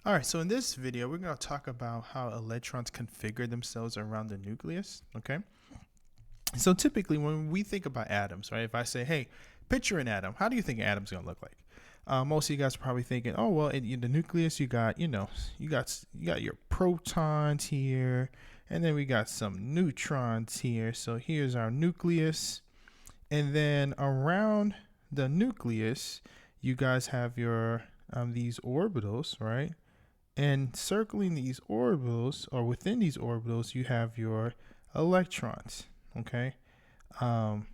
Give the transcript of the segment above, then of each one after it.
All right, so in this video, we're going to talk about how electrons configure themselves around the nucleus, okay? So typically when we think about atoms, right, if I say, hey, picture an atom, how do you think an atom's going to look like? Most of you guys are probably thinking, oh, well, in the nucleus, you got, you got your protons here, and then we got some neutrons here. So here's our nucleus. And then around the nucleus, you guys have your these orbitals, right? And circling these orbitals, or within these orbitals, you have your electrons, okay? Um,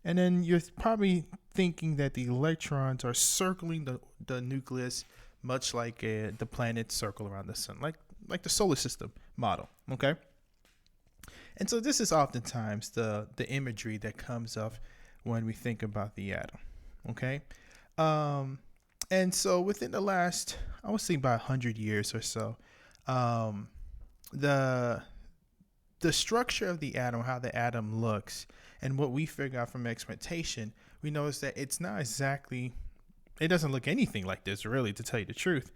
and then you're probably thinking that the electrons are circling the nucleus, much like the planets circle around the sun, like the solar system model, okay? And so this is oftentimes the imagery that comes up when we think about the atom, okay? Um, and so within the last, I would say about 100 years or so, um, the the structure of the atom, how the atom looks, and what we figure out from experimentation, we notice that it's not exactly, it doesn't look anything like this, really, to tell you the truth.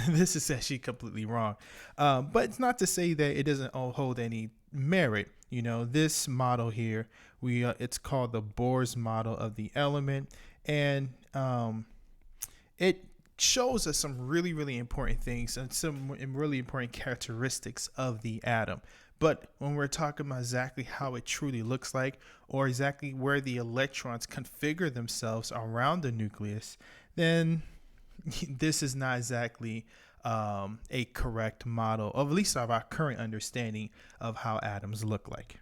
This is actually completely wrong. But it's not to say that it doesn't hold any merit. You know, this model here, it's called the Bohr's model of the element, and it shows us some really, really important things and some really important characteristics of the atom. But when we're talking about exactly how it truly looks like, or exactly where the electrons configure themselves around the nucleus, then this is not exactly a correct model, of at least of our current understanding of how atoms look like.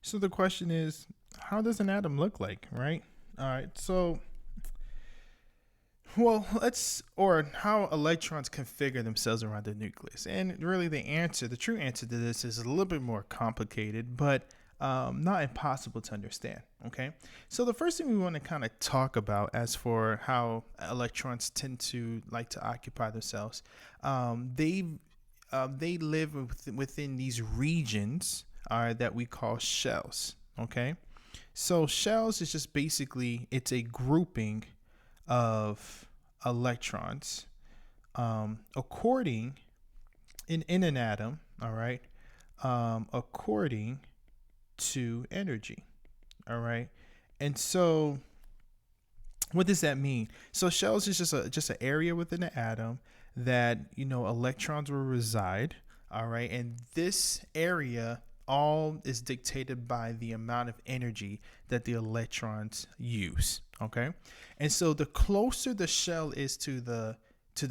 So the question is, how does an atom look like, right? All right, so well, or how electrons configure themselves around the nucleus. And really, the true answer to this is a little bit more complicated, but not impossible to understand. Okay. So the first thing we want to kind of talk about as for how electrons tend to like to occupy themselves, they live within these regions that we call shells. Okay. So shells is just basically, it's a grouping of electrons according in an atom, all right, according to energy, all right. And so what does that mean? So shells is just an area within an atom that electrons will reside, all right, and this area all is dictated by the amount of energy that the electrons use, okay. And so the closer the shell is to the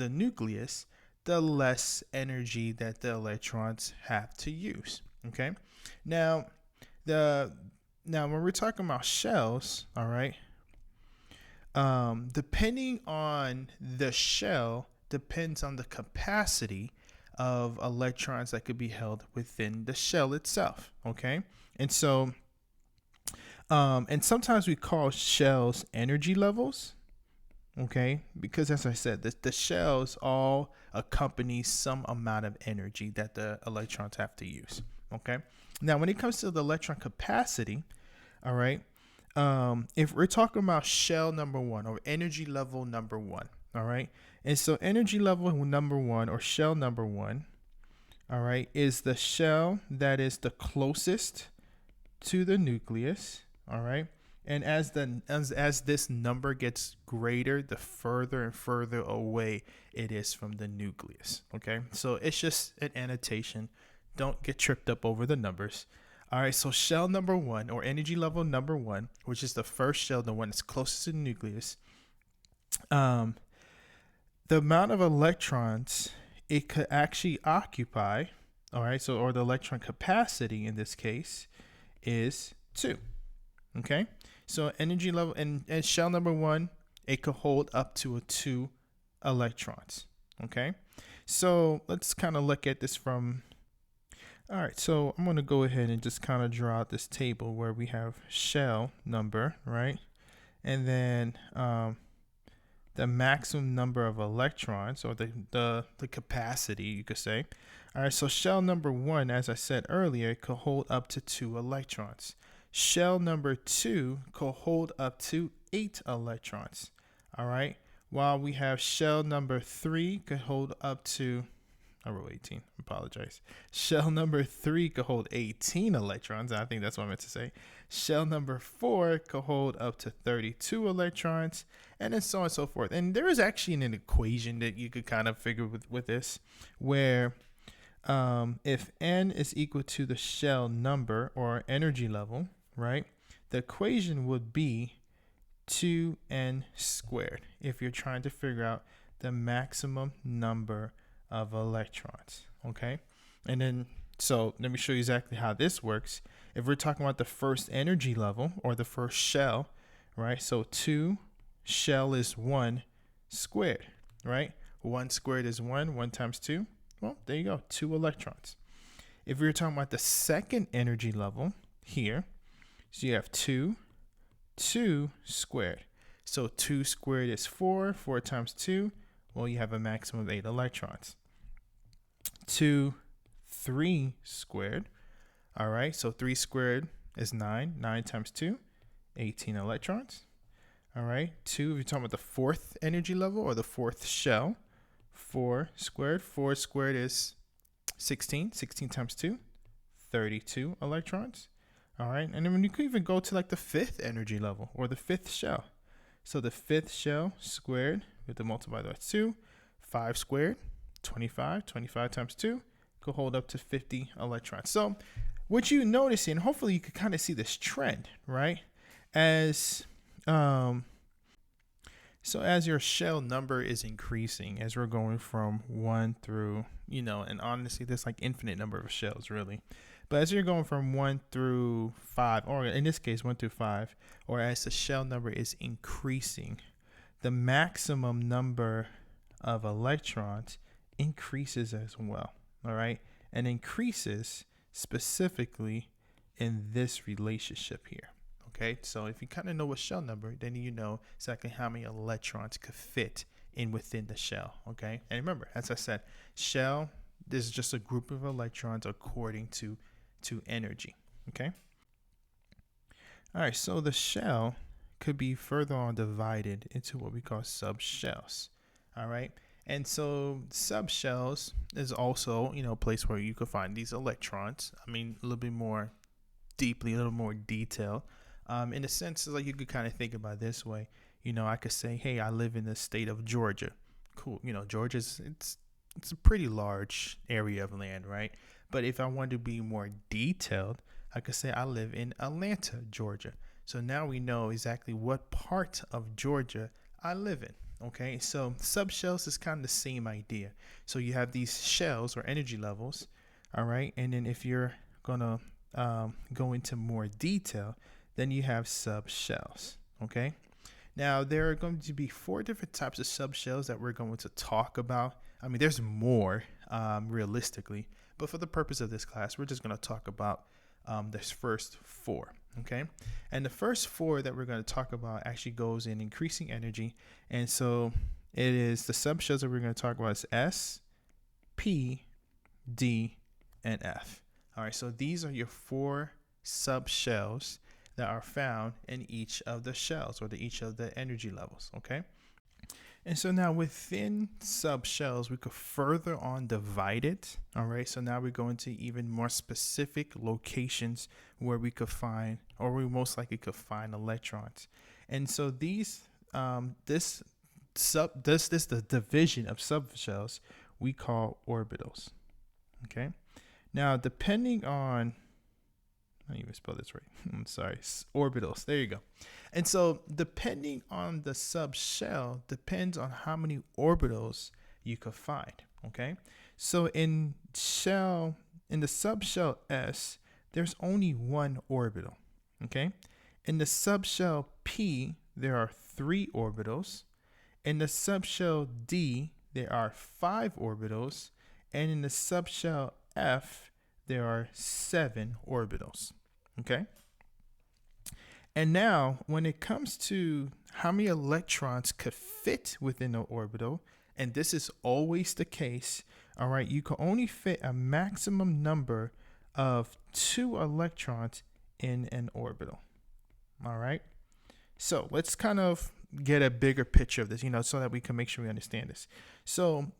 nucleus, the less energy that the electrons have to use, okay. Now the now when we're talking about shells, all right, depending on the shell depends on the capacity of electrons that could be held within the shell itself, okay. And so and sometimes we call shells energy levels, okay, because as I said, the shells all accompany some amount of energy that the electrons have to use, okay. Now when it comes to the electron capacity, all right, if we're talking about shell number one or energy level number one, all right, and so energy level number one or shell number one, all right, is the shell that is the closest to the nucleus, all right. And as this number gets greater, the further and further away it is from the nucleus, okay. So it's just an annotation. Don't get tripped up over the numbers. All right, so shell number one or energy level number one, which is the first shell, the one that's closest to the nucleus, the amount of electrons it could actually occupy, all right, so or the electron capacity in this case is 2. Okay, so energy level and shell number one, it could hold up to 2 electrons. Okay, so let's kind of look at this from. All right, so I'm going to go ahead and just kind of draw out this table where we have shell number, right? And then the maximum number of electrons, or the capacity, you could say. All right, so shell number one, as I said earlier, could hold up to 2 electrons. Shell number 2 could hold up to 8 electrons. All right, while we have shell number 3 could hold up to, I wrote 18, apologize. Shell number 3 could hold 18 electrons. I think that's what I meant to say. Shell number 4 could hold up to 32 electrons, and then so on and so forth. And there is actually an equation that you could kind of figure with this, where if n is equal to the shell number or energy level, right, the equation would be 2n squared if you're trying to figure out the maximum number of electrons. Okay, and then so let me show you exactly how this works. If we're talking about the first energy level or the first shell, right, so 2 shell is 1 squared, right? 1 squared is 1 times 2, well, there you go, 2 electrons. If we were talking about the second energy level here, so you have 2 squared. So 2 squared is 4 times 2, well, you have a maximum of 8 electrons. 3 squared, all right, so 3 squared is 9 times 2, 18 electrons. All right, 2, if you're talking about the fourth energy level or the fourth shell, 4 squared is 16 times 2, 32 electrons. All right, and then when you could even go to like the fifth energy level or the fifth shell. So the fifth shell squared, we have to multiply that by 2, 5 squared, 25 times 2 could hold up to 50 electrons. So what you notice, and hopefully you could kind of see this trend, right? As so as your shell number is increasing, as we're going from 1 through, and honestly, there's like infinite number of shells really. But as you're going from 1 through 5, or in this case, 1 through 5, or as the shell number is increasing, the maximum number of electrons increases as well, all right? And increases specifically in this relationship here, okay? So if you kind of know what shell number, then you know exactly how many electrons could fit in within the shell, okay? And remember, as I said, shell, this is just a group of electrons according to energy, okay? All right, so the shell could be further on divided into what we call subshells, all right? And so subshells is also, a place where you could find these electrons. I mean, a little bit more deeply, a little more detail. In a sense, like you could kind of think about it this way. I could say, hey, I live in the state of Georgia. Cool. Georgia's, it's a pretty large area of land, right? But if I want to be more detailed, I could say I live in Atlanta, Georgia. So now we know exactly what part of Georgia I live in. Okay, so subshells is kind of the same idea. So you have these shells or energy levels, all right? And then if you're gonna go into more detail, then you have subshells, okay? Now, there are going to be 4 different types of subshells that we're going to talk about. I mean, there's more realistically, but for the purpose of this class, we're just gonna talk about this first 4. Okay, and the first 4 that we're going to talk about actually goes in increasing energy, and so it is the subshells that we're going to talk about is S, P, D, and F. All right, so these are your 4 subshells that are found in each of the shells or each of the energy levels. Okay, and so now within subshells, we could further on divide it. All right, so now we go into even more specific locations where we could find, or we most likely could find electrons. And so these, this the division of subshells we call orbitals. Okay, now depending on, I didn't even spell this right. I'm sorry. Orbitals. There you go. And so depending on the subshell depends on how many orbitals you could find. Okay. So in the subshell S, there's only 1 orbital. Okay. In the subshell P, there are 3 orbitals. In the subshell D, there are 5 orbitals. And in the subshell F, there are 7 orbitals. Okay. And now when it comes to how many electrons could fit within an orbital, and this is always the case, all right, you can only fit a maximum number of 2 electrons in an orbital. All right. So let's kind of get a bigger picture of this, so that we can make sure we understand this. So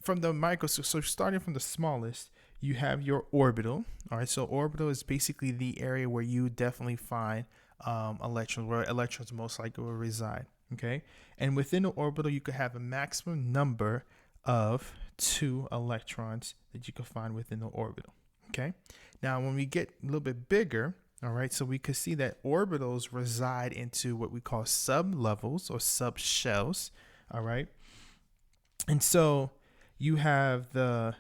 from the microscope, so starting from the smallest, you have your orbital. All right, so orbital is basically the area where you definitely find electrons, where electrons most likely will reside. Okay, and within the orbital, you could have a maximum number of 2 electrons that you can find within the orbital. Okay, now when we get a little bit bigger, all right, so we could see that orbitals reside into what we call sublevels or subshells. All right, and so you have the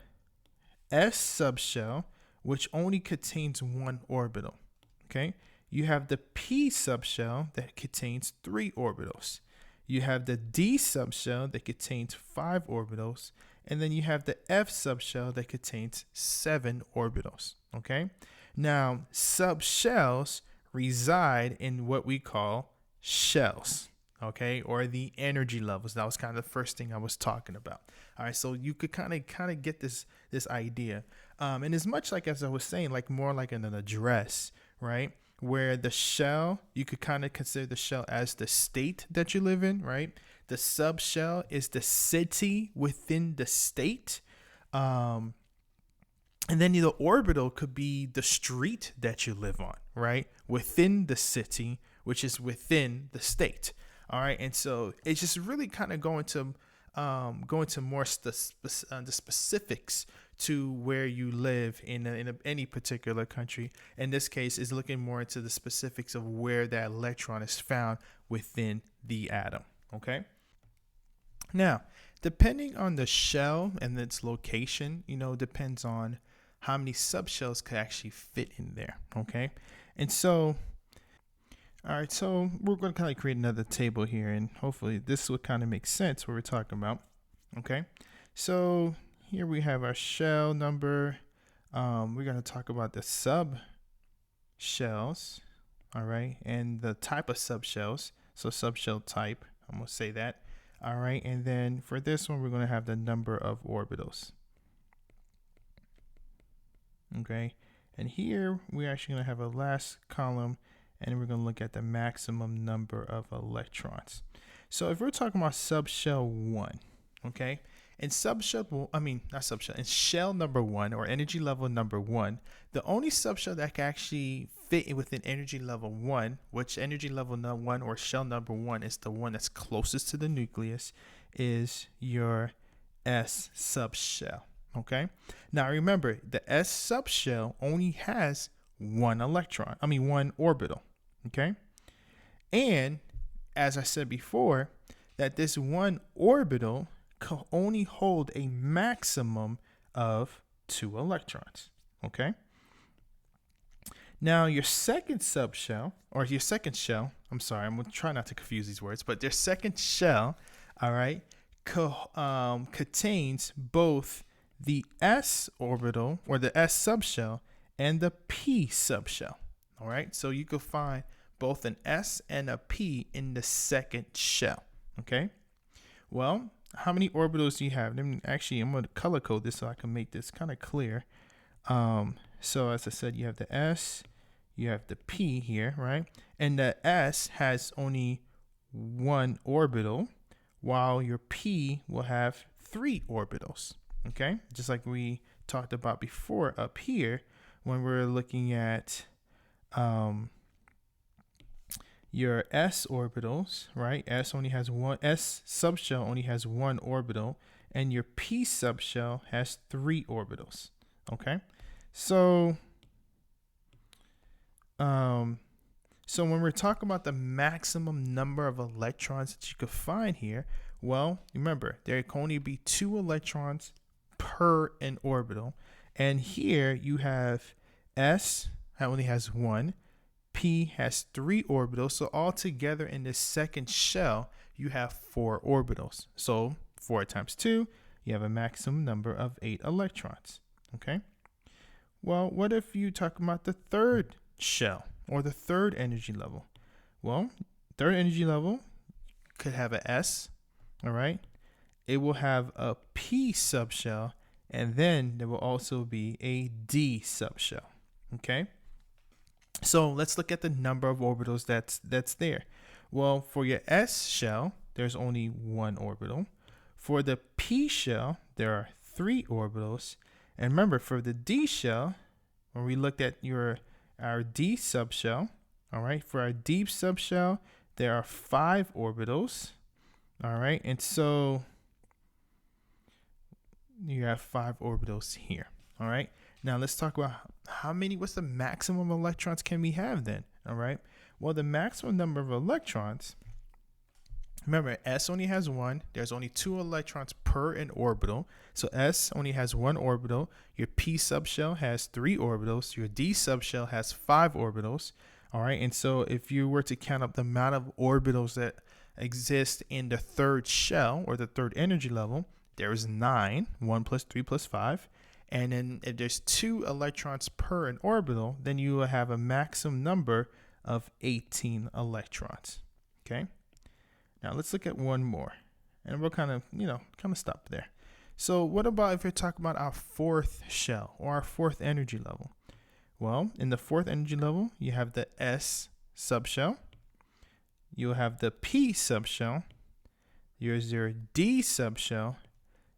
S subshell, which only contains 1 orbital. Okay, you have the P subshell that contains 3 orbitals. You have the D subshell that contains 5 orbitals, and then you have the F subshell that contains 7 orbitals. Okay, now subshells reside in what we call shells, okay, or the energy levels. That was kind of the first thing I was talking about. All right, so you could kind of get this idea, and as much like as I was saying, like more like an address, right? Where the shell, you could kind of consider the shell as the state that you live in, right? The subshell is the city within the state. And then the orbital could be the street that you live on, right? Within the city, which is within the state. All right. And so it's just really kind of going to more the specifics to where you live in any particular country. In this case, is looking more into the specifics of where that electron is found within the atom. Okay. Now, depending on the shell and its location, depends on how many subshells could actually fit in there. Okay. And so, all right, so we're going to kind of create another table here, and hopefully this will kind of make sense what we're talking about. Okay, so here we have our shell number. We're going to talk about the subshells, all right, and the type of subshells. So subshell type, I'm going to say that. All right, and then for this one, we're going to have the number of orbitals. Okay, and here we're actually going to have a last column, and we're going to look at the maximum number of electrons. So if we're talking about subshell 1, okay, in subshell, in shell number 1 or energy level number 1, the only subshell that can actually fit within energy level 1, which energy level 1 or shell number 1 is the one that's closest to the nucleus, is your S subshell. Okay, now remember the S subshell only has 1 orbital. Okay, and as I said before, that this 1 orbital can only hold a maximum of 2 electrons. Okay, now your second subshell, or your second shell, I'm going to try not to confuse these words, but their second shell, all right, contains both the S orbital or the S subshell and the P subshell. All right, so you could find both an S and a P in the second shell. Okay, well, how many orbitals do you have? Actually, I'm going to color code this so I can make this kind of clear. So as I said, you have the S, you have the P here, right? And the S has only 1 orbital, while your P will have 3 orbitals. Okay, just like we talked about before up here when we're looking at your S orbitals, right? S subshell only has 1 orbital, and your P subshell has 3 orbitals. Okay, so when we're talking about the maximum number of electrons that you could find here, well, remember there can only be 2 electrons per an orbital, and here you have S that only has 1, P has 3 orbitals, so altogether in this second shell you have 4 orbitals. So 4 times 2, you have a maximum number of 8 electrons. Okay, well, what if you talk about the third shell or the third energy level? Well, third energy level could have a S, all right, it will have a P subshell, and then there will also be a D subshell. Okay, so let's look at the number of orbitals that's there. Well, for your S shell, there's only one orbital. For the P shell, there are 3 orbitals. And remember, for the D shell, when we looked at our D subshell, all right, for our D subshell, there are 5 orbitals, all right, and so you have 5 orbitals here, all right. Now let's talk about what's the maximum electrons can we have then, all right? Well, the maximum number of electrons, remember, S only has 1. There's only 2 electrons per an orbital. So S only has 1 orbital. Your P subshell has 3 orbitals. Your D subshell has 5 orbitals. All right. And so if you were to count up the amount of orbitals that exist in the third shell or the third energy level, there is 9. 1 plus 3 plus 5. And then if there's 2 electrons per an orbital, then you will have a maximum number of 18 electrons. Okay. Now let's look at one more, and we'll kind of stop there. So what about if you're talking about our 4th shell or our 4th energy level? Well, in the 4th energy level, you have the S subshell, you'll have the P subshell, here's your D subshell,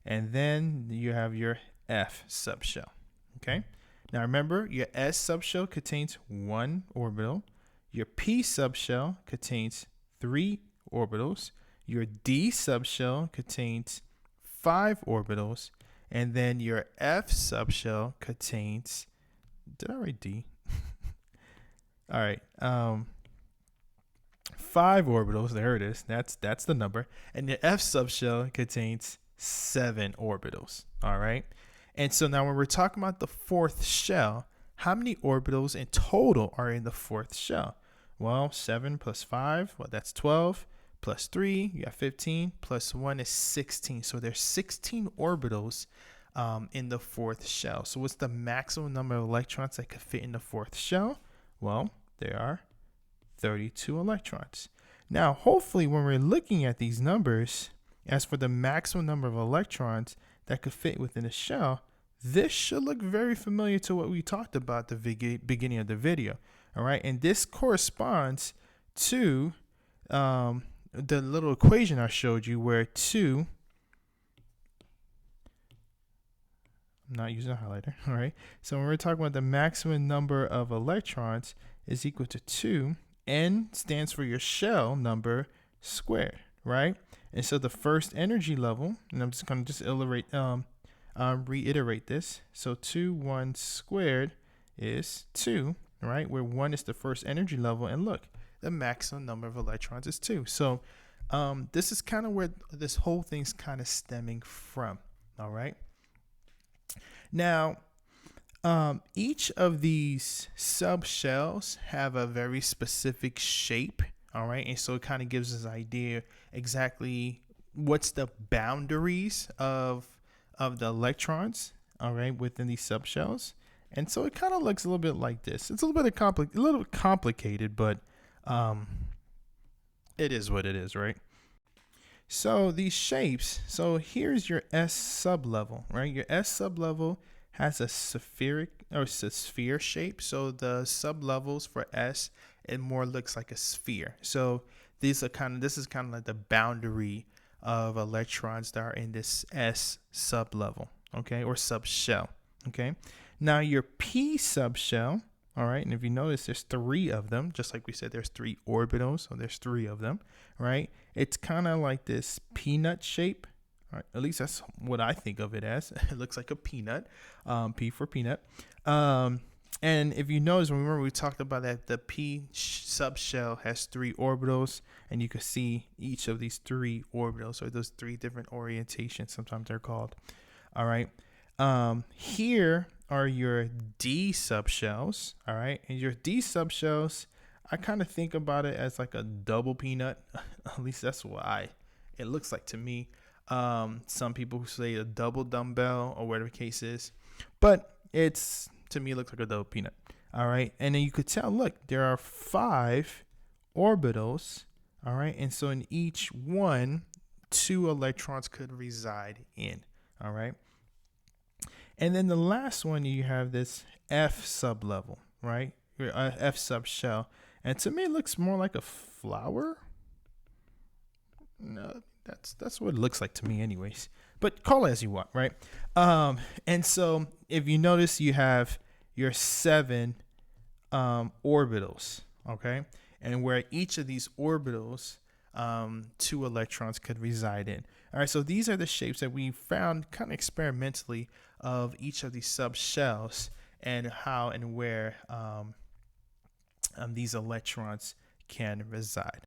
and then you have your F subshell. Okay. Now remember, your S subshell contains 1 orbital, your P subshell contains 3 orbitals, your D subshell contains 5 orbitals, and then your F subshell contains, did I write D? All right, 5 orbitals, there it is, that's the number, and the F subshell contains 7 orbitals, all right? And so now when we're talking about the 4th shell, how many orbitals in total are in the 4th shell? Well, 7 plus 5, well, that's 12. Plus 3, you have 15. Plus 1 is 16. So there's 16 orbitals in the 4th shell. So what's the maximum number of electrons that could fit in the 4th shell? Well, there are 32 electrons. Now, hopefully, when we're looking at these numbers, as for the maximum number of electrons that could fit within a shell, this should look very familiar to what we talked about at the beginning of the video. All right, and this corresponds to the little equation I showed you where 2, I'm not using a highlighter, all right? So when we're talking about the maximum number of electrons is equal to 2, N stands for your shell number squared, right? And so the first energy level, and I'm just going to reiterate this. So 2, 1 squared is 2, right? Where 1 is the first energy level, and look, the maximum number of electrons is 2. So this is kind of where this whole thing's kind of stemming from. All right. Now, each of these subshells have a very specific shape. All right. And so it kind of gives us an idea exactly what's the boundaries of the electrons. All right. Within these subshells. And so it kind of looks a little bit like this. It's a little bit complicated, but it is what it is, right? So these shapes, so here's your S sublevel, right? Your S sublevel has a sphere shape. So the sublevels for S, it more looks like a sphere. So this is kind of like the boundary of electrons that are in this S sublevel, okay, or subshell, okay? Now your P subshell, all right, and if you notice, there's 3 of them, just like we said, there's 3 orbitals, so there's 3 of them, right? It's kind of like this peanut shape, all right? At least that's what I think of it as. It looks like a peanut, P for peanut. And if you notice, remember we talked about that the P subshell has 3 orbitals, and you can see each of these 3 orbitals, or those 3 different orientations, sometimes they're called, all right? Here are your D subshells, all right? And your D subshells, I kind of think about it as like a double peanut. At least that's what it looks like to me. Some people say a double dumbbell or whatever the case is, but to me, it looks like a double peanut, all right? And then you could tell, look, there are 5 orbitals, all right? And so in each one, 2 electrons could reside in, all right? And then the last one, you have this F sublevel, right? Your F subshell. And to me, it looks more like a flower. No, that's what it looks like to me, anyways. But call it as you want, right? And so if you notice, you have your 7 orbitals, okay, and where each of these orbitals 2 electrons could reside in. All right, so these are the shapes that we found kind of experimentally of each of these subshells and how and where these electrons can reside.